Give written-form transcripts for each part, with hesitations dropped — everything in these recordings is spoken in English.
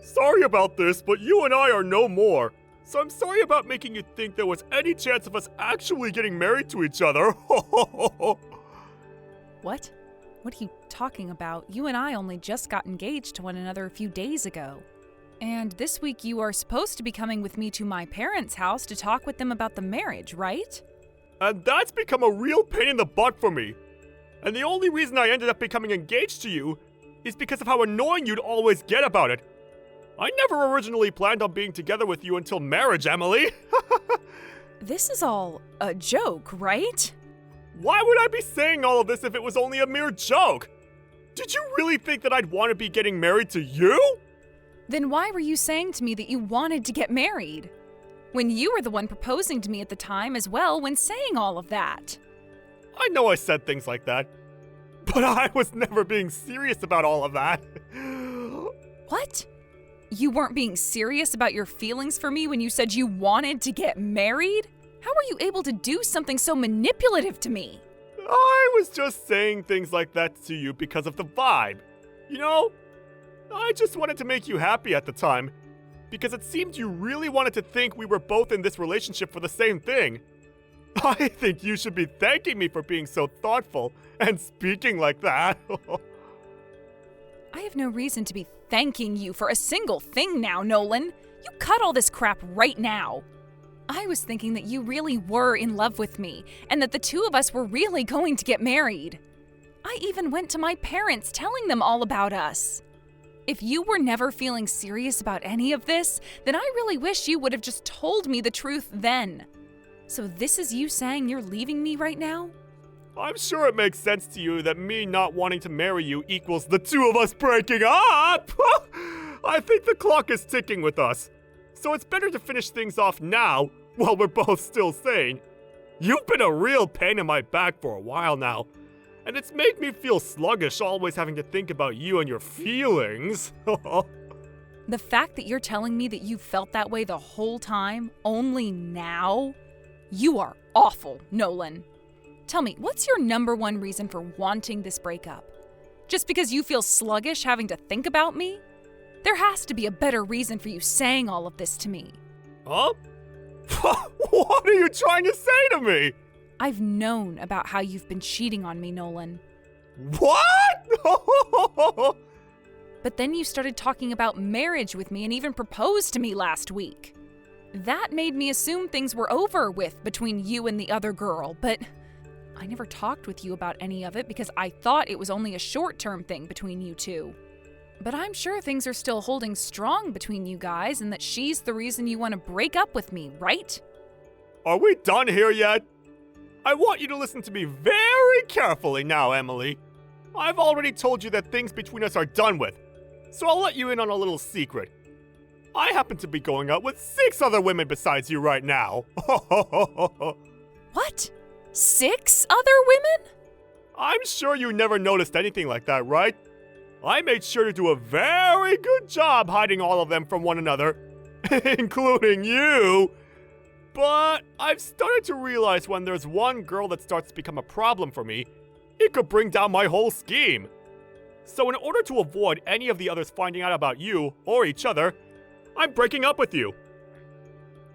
Sorry about this, but you and I are no more. So I'm sorry about making you think there was any chance of us actually getting married to each other. What? What are you talking about? You and I only just got engaged to one another a few days ago. And this week you are supposed to be coming with me to my parents' house to talk with them about the marriage, right? And that's become a real pain in the butt for me. And the only reason I ended up becoming engaged to you is because of how annoying you'd always get about it. I never originally planned on being together with you until marriage, Emily. This is all a joke, right? Why would I be saying all of this if it was only a mere joke? Did you really think that I'd want to be getting married to you? Then why were you saying to me that you wanted to get married? When you were the one proposing to me at the time as well when saying all of that. I know I said things like that, but I was never being serious about all of that. What? You weren't being serious about your feelings for me when you said you wanted to get married? How were you able to do something so manipulative to me? I was just saying things like that to you because of the vibe. You know, I just wanted to make you happy at the time, because it seemed you really wanted to think we were both in this relationship for the same thing. I think you should be thanking me for being so thoughtful and speaking like that. I have no reason to be thanking you for a single thing now, Nolan. You cut all this crap right now. I was thinking that you really were in love with me, and that the two of us were really going to get married. I even went to my parents telling them all about us. If you were never feeling serious about any of this, then I really wish you would have just told me the truth then. So this is you saying you're leaving me right now? I'm sure it makes sense to you that me not wanting to marry you equals the two of us breaking up! I think the clock is ticking with us. So it's better to finish things off now, while we're both still sane. You've been a real pain in my back for a while now, and it's made me feel sluggish always having to think about you and your feelings. The fact that you're telling me that you felt that way the whole time, only now? You are awful, Nolan. Tell me, what's your number one reason for wanting this breakup? Just because you feel sluggish having to think about me? There has to be a better reason for you saying all of this to me. Huh? What are you trying to say to me? I've known about how you've been cheating on me, Nolan. What? But then you started talking about marriage with me and even proposed to me last week. That made me assume things were over with between you and the other girl, but I never talked with you about any of it because I thought it was only a short-term thing between you two. But I'm sure things are still holding strong between you guys and that she's the reason you want to break up with me, right? Are we done here yet? I want you to listen to me very carefully now, Emily. I've already told you that things between us are done with, so I'll let you in on a little secret. I happen to be going out with 6 other women besides you right now. What? 6 other women? I'm sure you never noticed anything like that, right? I made sure to do a very good job hiding all of them from one another, including you. But I've started to realize when there's one girl that starts to become a problem for me, it could bring down my whole scheme. So in order to avoid any of the others finding out about you or each other, I'm breaking up with you.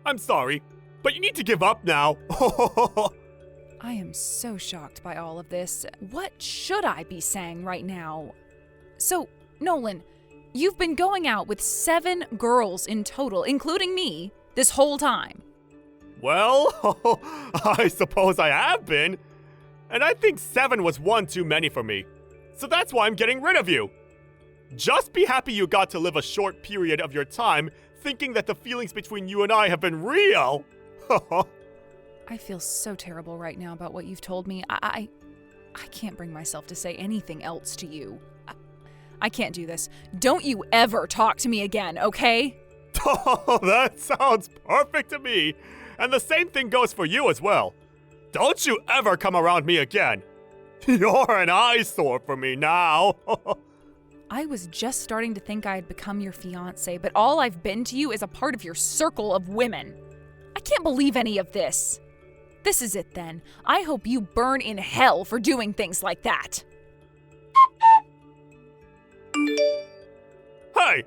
I'm sorry, but you need to give up now. I am so shocked by all of this. What should I be saying right now? So, Nolan, you've been going out with 7 girls in total, including me, this whole time. Well, I suppose I have been. And I think 7 was one too many for me. So that's why I'm getting rid of you. Just be happy you got to live a short period of your time thinking that the feelings between you and I have been real. I feel so terrible right now about what you've told me. I can't bring myself to say anything else to you. I can't do this. Don't you ever talk to me again, okay? Oh, that sounds perfect to me. And the same thing goes for you as well. Don't you ever come around me again. You're an eyesore for me now. I was just starting to think I had become your fiancé, but all I've been to you is a part of your circle of women. I can't believe any of this. This is it then. I hope you burn in hell for doing things like that. Hey,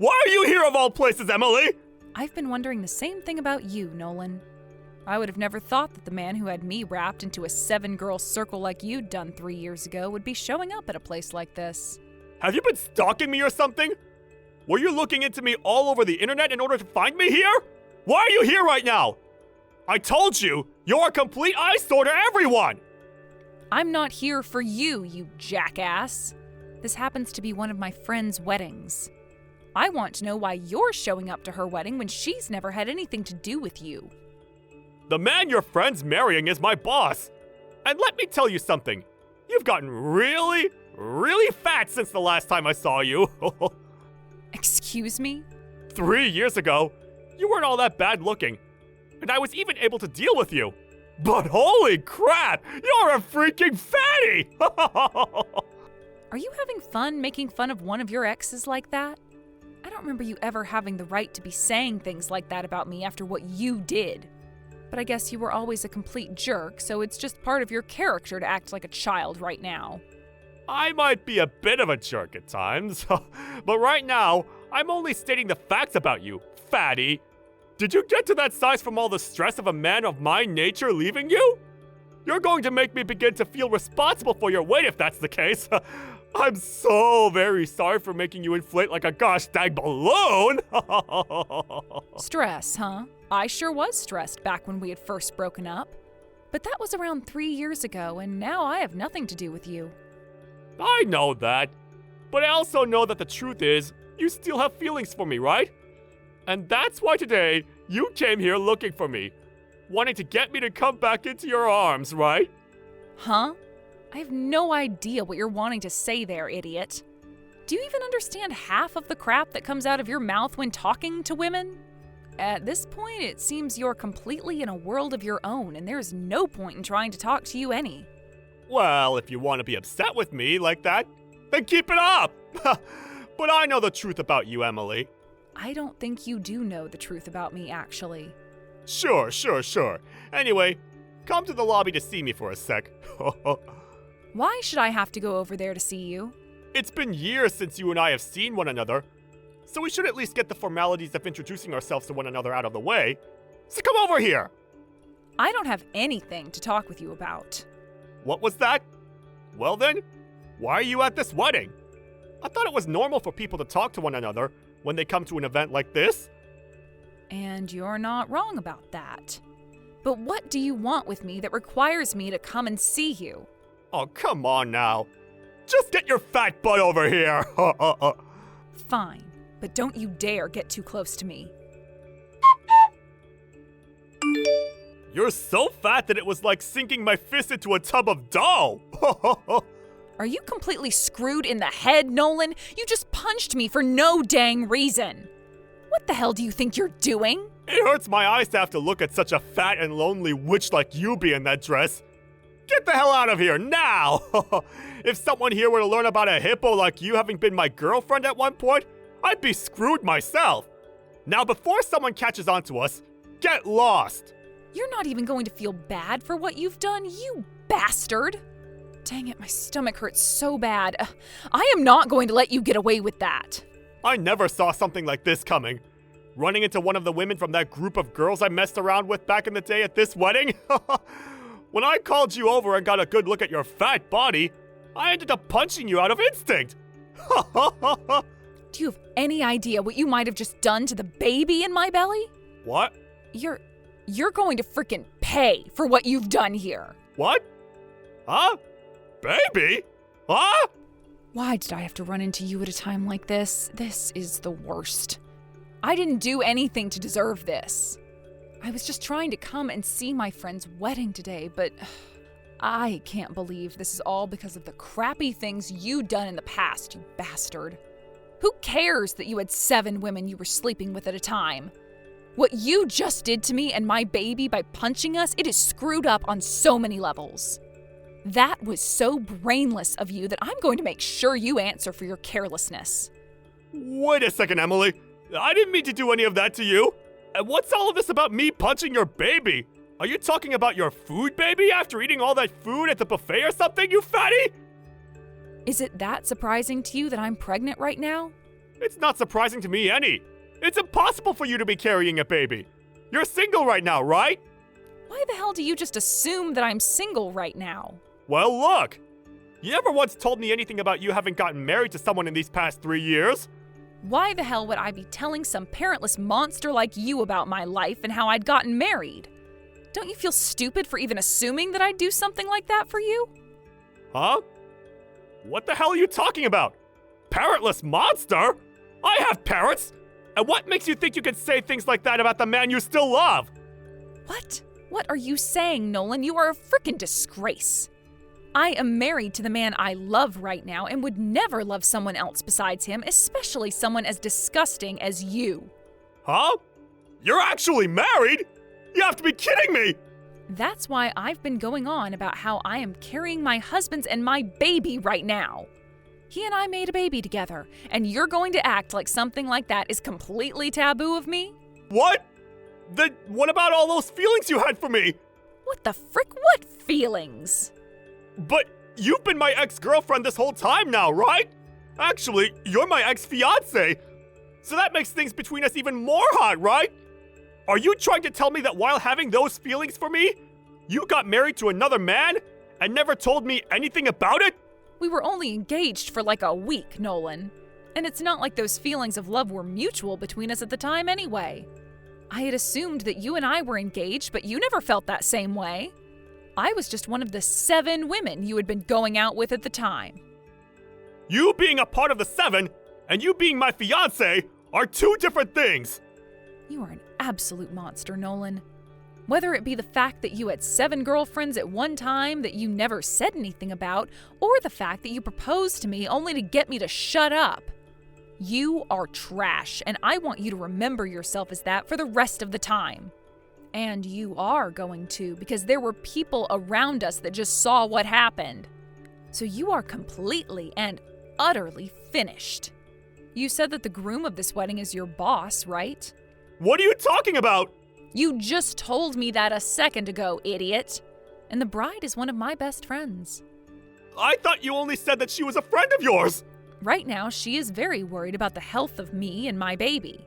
Why are you here of all places, Emily? I've been wondering the same thing about you, Nolan. I would have never thought that the man who had me wrapped into a 7-girl circle like you'd done 3 years ago would be showing up at a place like this. Have you been stalking me or something? Were you looking into me all over the internet in order to find me here? Why are you here right now? I told you, you're a complete eyesore to everyone! I'm not here for you, you jackass. This happens to be one of my friend's weddings. I want to know why you're showing up to her wedding when she's never had anything to do with you. The man your friend's marrying is my boss. And let me tell you something. You've gotten really, really fat since the last time I saw you. Excuse me? 3 years ago, you weren't all that bad looking. And I was even able to deal with you. But holy crap, you're a freaking fatty! Are you having fun making fun of one of your exes like that? I don't remember you ever having the right to be saying things like that about me after what you did. But I guess you were always a complete jerk, so it's just part of your character to act like a child right now. I might be a bit of a jerk at times, but right now, I'm only stating the facts about you, fatty. Did you get to that size from all the stress of a man of my nature leaving you? You're going to make me begin to feel responsible for your weight if that's the case. I'm so very sorry for making you inflate like a gosh dang balloon. Stress, huh? I sure was stressed back when we had first broken up. But that was around 3 years ago, and now I have nothing to do with you. I know that. But I also know that the truth is, you still have feelings for me, right? And that's why today, you came here looking for me. Wanting to get me to come back into your arms, right? Huh? I have no idea what you're wanting to say there, idiot. Do you even understand half of the crap that comes out of your mouth when talking to women? At this point, it seems you're completely in a world of your own, and there's no point in trying to talk to you any. Well, if you want to be upset with me like that, then keep it up! But I know the truth about you, Emily. I don't think you do know the truth about me, actually. Sure. Anyway, come to the lobby to see me for a sec. Why should I have to go over there to see you? It's been years since you and I have seen one another, so we should at least get the formalities of introducing ourselves to one another out of the way. So come over here! I don't have anything to talk with you about. What was that? Well then, why are you at this wedding? I thought it was normal for people to talk to one another when they come to an event like this. And you're not wrong about that. But what do you want with me that requires me to come and see you? Oh, come on now. Just get your fat butt over here. Fine, but don't you dare get too close to me. You're so fat that it was like sinking my fist into a tub of dough. Are you completely screwed in the head, Nolan? You just punched me for no dang reason. What the hell do you think you're doing? It hurts my eyes to have to look at such a fat and lonely witch like you be in that dress. Get the hell out of here, now! If someone here were to learn about a hippo like you having been my girlfriend at one point, I'd be screwed myself. Now, before someone catches on to us, get lost! You're not even going to feel bad for what you've done, you bastard! Dang it, my stomach hurts so bad. I am not going to let you get away with that. I never saw something like this coming. Running into one of the women from that group of girls I messed around with back in the day at this wedding? When I called you over and got a good look at your fat body, I ended up punching you out of instinct. Do you have any idea what you might have just done to the baby in my belly? What? You're going to frickin' pay for what you've done here. What? Huh? Baby? Huh? Why did I have to run into you at a time like this? This is the worst. I didn't do anything to deserve this. I was just trying to come and see my friend's wedding today, but I can't believe this is all because of the crappy things you done in the past, you bastard. Who cares that you had 7 women you were sleeping with at a time? What you just did to me and my baby by punching us, it is screwed up on so many levels. That was so brainless of you that I'm going to make sure you answer for your carelessness. Wait a second, Emily. I didn't mean to do any of that to you. And what's all of this about me punching your baby? Are you talking about your food baby after eating all that food at the buffet or something, you fatty? Is it that surprising to you that I'm pregnant right now? It's not surprising to me any. It's impossible for you to be carrying a baby. You're single right now, right? Why the hell do you just assume that I'm single right now? Well, look. You never once told me anything about you having gotten married to someone in these past 3 years. Why the hell would I be telling some parentless monster like you about my life and how I'd gotten married? Don't you feel stupid for even assuming that I'd do something like that for you? Huh? What the hell are you talking about? Parentless monster? I have parents! And what makes you think you can say things like that about the man you still love? What? What are you saying, Nolan? You are a frickin' disgrace. I am married to the man I love right now and would never love someone else besides him, especially someone as disgusting as you. Huh? You're actually married? You have to be kidding me! That's why I've been going on about how I am carrying my husband's and my baby right now. He and I made a baby together, and you're going to act like something like that is completely taboo of me? What? Then what about all those feelings you had for me? What the frick? What feelings? But you've been my ex-girlfriend this whole time now, right? Actually, you're my ex-fiancé. So that makes things between us even more hot, right? Are you trying to tell me that while having those feelings for me, you got married to another man and never told me anything about it? We were only engaged for like a week, Nolan. And it's not like those feelings of love were mutual between us at the time anyway. I had assumed that you and I were engaged, but you never felt that same way. I was just one of the 7 women you had been going out with at the time. You being a part of the 7 and you being my fiancé are 2 different things. You are an absolute monster, Nolan. Whether it be the fact that you had 7 girlfriends at one time that you never said anything about, or the fact that you proposed to me only to get me to shut up. You are trash, and I want you to remember yourself as that for the rest of the time. And you are going to, because there were people around us that just saw what happened. So you are completely and utterly finished. You said that the groom of this wedding is your boss, right? What are you talking about? You just told me that a second ago, idiot. And the bride is one of my best friends. I thought you only said that she was a friend of yours. Right now, she is very worried about the health of me and my baby.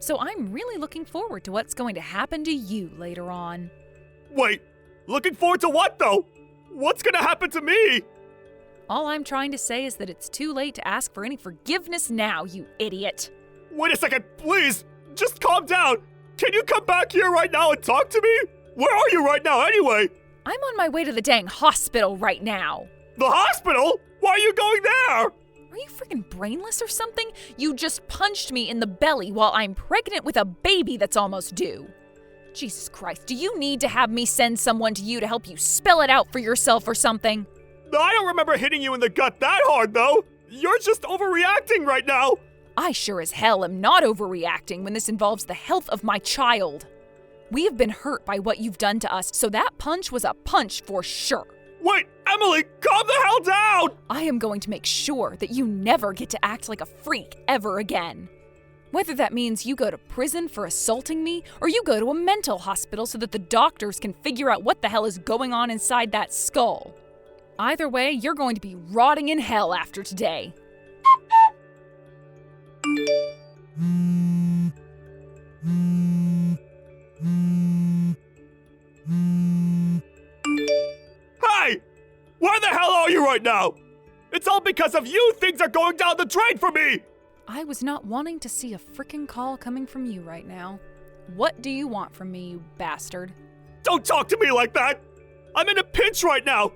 So I'm really looking forward to what's going to happen to you later on. Wait, looking forward to what though? What's gonna happen to me? All I'm trying to say is that it's too late to ask for any forgiveness now, you idiot. Wait a second, please. Just calm down. Can you come back here right now and talk to me? Where are you right now anyway? I'm on my way to the dang hospital right now. The hospital? Why are you going there? Are you freaking brainless or something? You just punched me in the belly while I'm pregnant with a baby that's almost due. Jesus Christ, do you need to have me send someone to you to help you spell it out for yourself or something? I don't remember hitting you in the gut that hard though. You're just overreacting right now. I sure as hell am not overreacting when this involves the health of my child. We have been hurt by what you've done to us, so that punch was a punch for sure. Wait, Emily, calm the hell down! I am going to make sure that you never get to act like a freak ever again. Whether that means you go to prison for assaulting me, or you go to a mental hospital so that the doctors can figure out what the hell is going on inside that skull. Either way, you're going to be rotting in hell after today. Hey! Where the hell are you right now? It's all because of you things are going down the drain for me! I was not wanting to see a frickin' call coming from you right now. What do you want from me, you bastard? Don't talk to me like that! I'm in a pinch right now!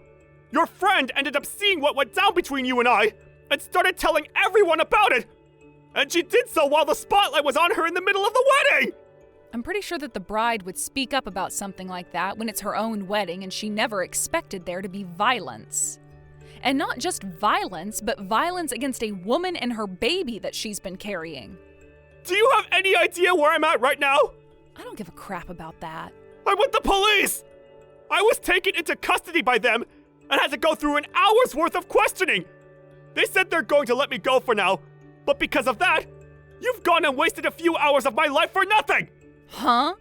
Your friend ended up seeing what went down between you and I, and started telling everyone about it! And she did so while the spotlight was on her in the middle of the wedding! I'm pretty sure that the bride would speak up about something like that when it's her own wedding and she never expected there to be violence. And not just violence, but violence against a woman and her baby that she's been carrying. Do you have any idea where I'm at right now? I don't give a crap about that. I'm with the police! I was taken into custody by them and had to go through an hour's worth of questioning. They said they're going to let me go for now, but because of that, you've gone and wasted a few hours of my life for nothing! Huh?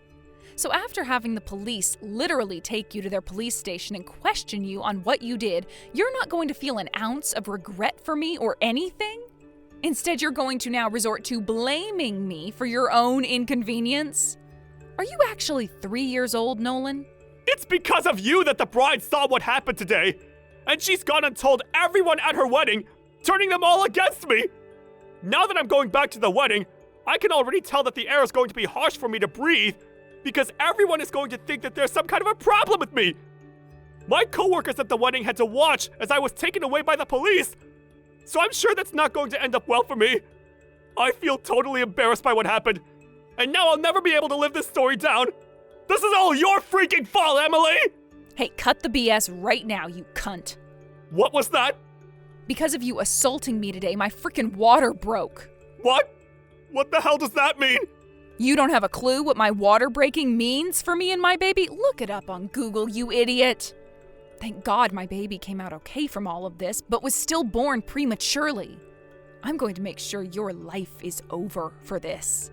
So after having the police literally take you to their police station and question you on what you did, you're not going to feel an ounce of regret for me or anything? Instead, you're going to now resort to blaming me for your own inconvenience. Are you actually 3 years old, Nolan? It's because of you that the bride saw what happened today. And she's gone and told everyone at her wedding, turning them all against me. Now that I'm going back to the wedding, I can already tell that the air is going to be harsh for me to breathe because everyone is going to think that there's some kind of a problem with me. My coworkers at the wedding had to watch as I was taken away by the police. So I'm sure that's not going to end up well for me. I feel totally embarrassed by what happened. And now I'll never be able to live this story down. This is all your freaking fault, Emily! Hey, cut the BS right now, you cunt. What was that? Because of you assaulting me today, my frickin' water broke. What? What the hell does that mean? You don't have a clue what my water breaking means for me and my baby? Look it up on Google, you idiot. Thank God my baby came out okay from all of this, but was still born prematurely. I'm going to make sure your life is over for this.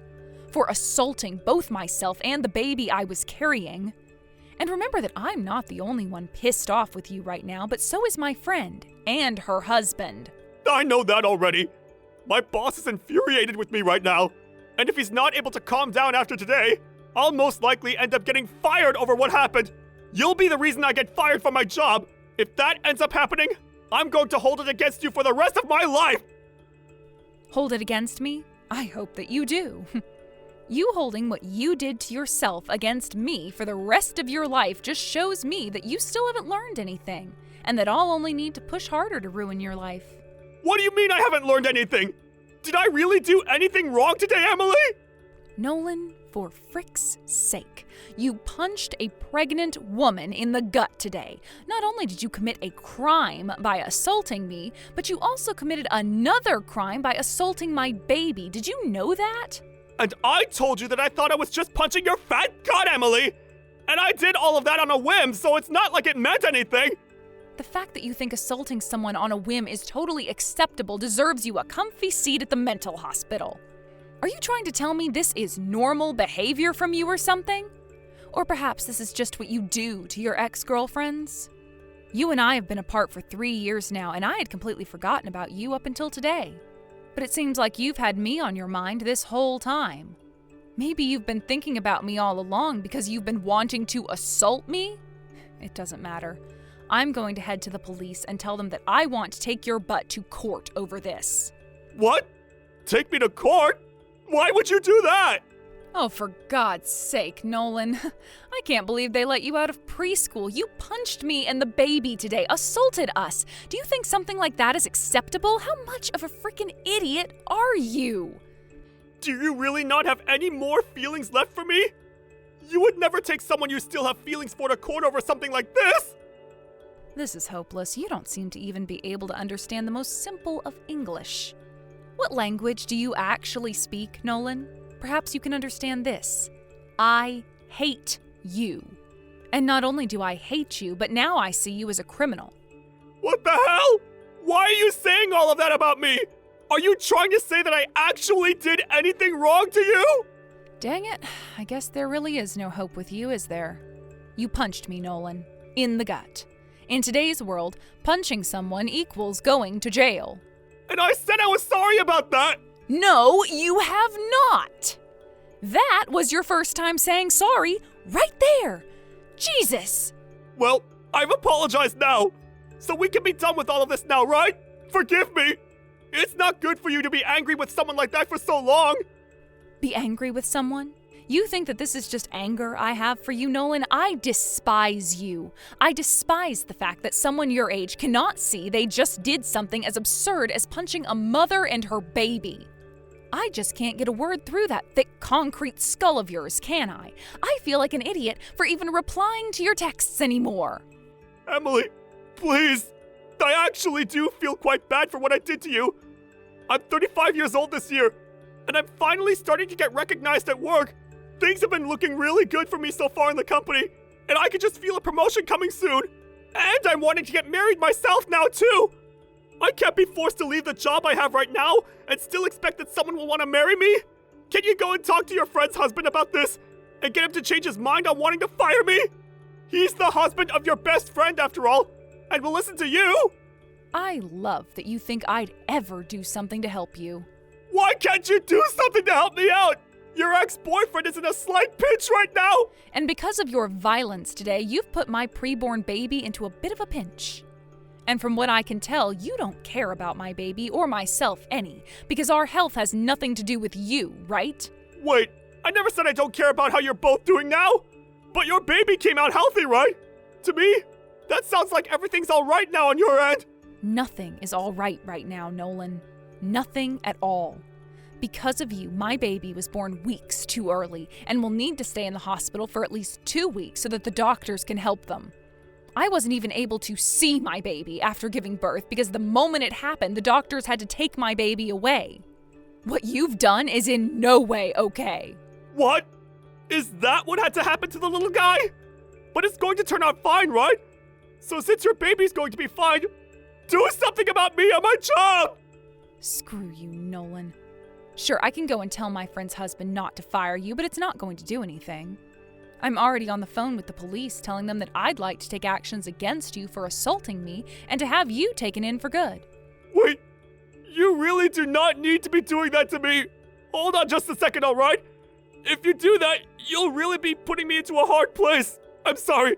For assaulting both myself and the baby I was carrying. And remember that I'm not the only one pissed off with you right now, but so is my friend and her husband. I know that already. My boss is infuriated with me right now. And if he's not able to calm down after today, I'll most likely end up getting fired over what happened. You'll be the reason I get fired from my job. If that ends up happening, I'm going to hold it against you for the rest of my life. Hold it against me? I hope that you do. You holding what you did to yourself against me for the rest of your life just shows me that you still haven't learned anything, and that I'll only need to push harder to ruin your life. What do you mean I haven't learned anything? Did I really do anything wrong today, Emily? Nolan, for frick's sake, you punched a pregnant woman in the gut today. Not only did you commit a crime by assaulting me, but you also committed another crime by assaulting my baby. Did you know that? And I told you that I thought I was just punching your fat gut, Emily! And I did all of that on a whim, so it's not like it meant anything! The fact that you think assaulting someone on a whim is totally acceptable deserves you a comfy seat at the mental hospital. Are you trying to tell me this is normal behavior from you or something? Or perhaps this is just what you do to your ex-girlfriends? You and I have been apart for 3 years now, and I had completely forgotten about you up until today. But it seems like you've had me on your mind this whole time. Maybe you've been thinking about me all along because you've been wanting to assault me? It doesn't matter. I'm going to head to the police and tell them that I want to take your butt to court over this. What? Take me to court? Why would you do that? Oh, for God's sake, Nolan. I can't believe they let you out of preschool. You punched me and the baby today, assaulted us. Do you think something like that is acceptable? How much of a freaking idiot are you? Do you really not have any more feelings left for me? You would never take someone you still have feelings for to court over something like this? This is hopeless. You don't seem to even be able to understand the most simple of English. What language do you actually speak, Nolan? Perhaps you can understand this. I hate you. And not only do I hate you, but now I see you as a criminal. What the hell? Why are you saying all of that about me? Are you trying to say that I actually did anything wrong to you? Dang it, I guess there really is no hope with you, is there? You punched me, Nolan. In the gut. In today's world, punching someone equals going to jail. And I said I was sorry about that! No, you have not! That was your first time saying sorry right there! Jesus! Well, I've apologized now, so we can be done with all of this now, right? Forgive me! It's not good for you to be angry with someone like that for so long! Be angry with someone? You think that this is just anger I have for you, Nolan? I despise you. I despise the fact that someone your age cannot see they just did something as absurd as punching a mother and her baby. I just can't get a word through that thick concrete skull of yours, can I? I feel like an idiot for even replying to your texts anymore. Emily, please. I actually do feel quite bad for what I did to you. I'm 35 years old this year, and I'm finally starting to get recognized at work. Things have been looking really good for me so far in the company, and I can just feel a promotion coming soon. And I'm wanting to get married myself now, too. I can't be forced to leave the job I have right now and still expect that someone will want to marry me. Can you go and talk to your friend's husband about this and get him to change his mind on wanting to fire me? He's the husband of your best friend, after all, and will listen to you. I love that you think I'd ever do something to help you. Why can't you do something to help me out? Your ex-boyfriend is in a slight pinch right now! And because of your violence today, you've put my preborn baby into a bit of a pinch. And from what I can tell, you don't care about my baby or myself any, because our health has nothing to do with you, right? Wait, I never said I don't care about how you're both doing now! But your baby came out healthy, right? To me, that sounds like everything's alright now on your end! Nothing is all right now, Nolan. Nothing at all. Because of you, my baby was born weeks too early and will need to stay in the hospital for at least 2 weeks so that the doctors can help them. I wasn't even able to see my baby after giving birth because the moment it happened, the doctors had to take my baby away. What you've done is in no way okay. What? Is that what had to happen to the little guy? But it's going to turn out fine, right? So since your baby's going to be fine, do something about me and my job! Screw you, Nolan. Sure, I can go and tell my friend's husband not to fire you, but it's not going to do anything. I'm already on the phone with the police telling them that I'd like to take actions against you for assaulting me and to have you taken in for good. Wait, you really do not need to be doing that to me. Hold on just a second, alright? If you do that, you'll really be putting me into a hard place. I'm sorry.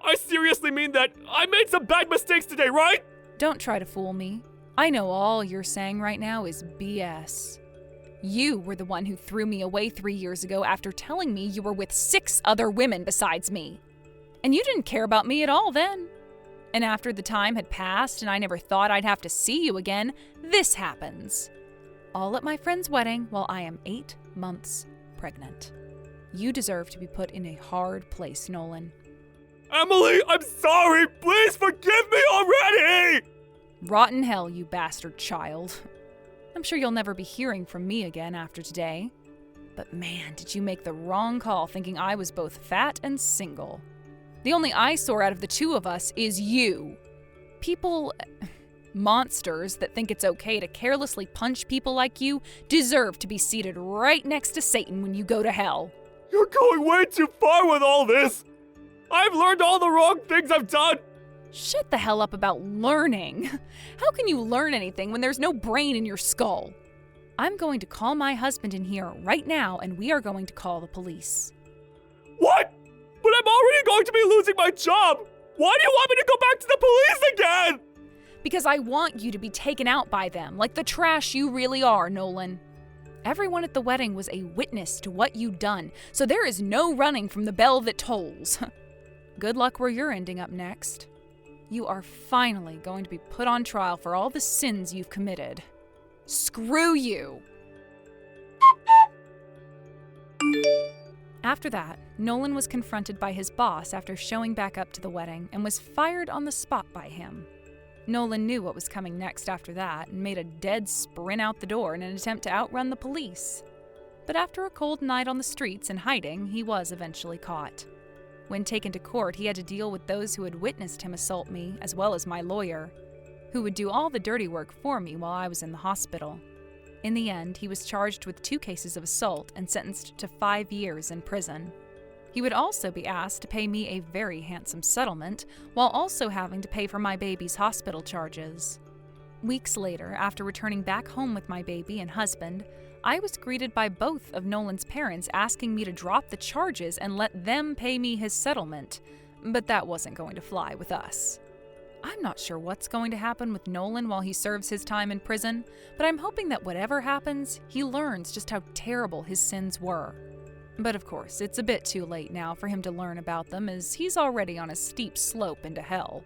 I seriously mean that. I made some bad mistakes today, right? Don't try to fool me. I know all you're saying right now is BS. You were the one who threw me away 3 years ago after telling me you were with 6 other women besides me. And you didn't care about me at all then. And after the time had passed and I never thought I'd have to see you again, this happens. All at my friend's wedding while I am 8 months pregnant. You deserve to be put in a hard place, Nolan. Emily, I'm sorry. Please forgive me already! Rotten hell, you bastard child. I'm sure you'll never be hearing from me again after today. But man, did you make the wrong call thinking I was both fat and single. The only eyesore out of the 2 of us is you. People, monsters that think it's okay to carelessly punch people like you deserve to be seated right next to Satan when you go to hell. You're going way too far with all this. I've learned all the wrong things I've done. Shut the hell up about learning. How can you learn anything when there's no brain in your skull? I'm going to call my husband in here right now and we are going to call the police. What? But I'm already going to be losing my job. Why do you want me to go back to the police again? Because I want you to be taken out by them, like the trash you really are, Nolan. Everyone at the wedding was a witness to what you'd done, so there is no running from the bell that tolls. Good luck where you're ending up next. You are finally going to be put on trial for all the sins you've committed. Screw you! After that, Nolan was confronted by his boss after showing back up to the wedding and was fired on the spot by him. Nolan knew what was coming next after that and made a dead sprint out the door in an attempt to outrun the police. But after a cold night on the streets and hiding, he was eventually caught. When taken to court, he had to deal with those who had witnessed him assault me, as well as my lawyer, who would do all the dirty work for me while I was in the hospital. In the end, he was charged with 2 cases of assault and sentenced to 5 years in prison. He would also be asked to pay me a very handsome settlement, while also having to pay for my baby's hospital charges. Weeks later, after returning back home with my baby and husband, I was greeted by both of Nolan's parents asking me to drop the charges and let them pay me his settlement, but that wasn't going to fly with us. I'm not sure what's going to happen with Nolan while he serves his time in prison, but I'm hoping that whatever happens, he learns just how terrible his sins were. But of course, it's a bit too late now for him to learn about them, as he's already on a steep slope into hell.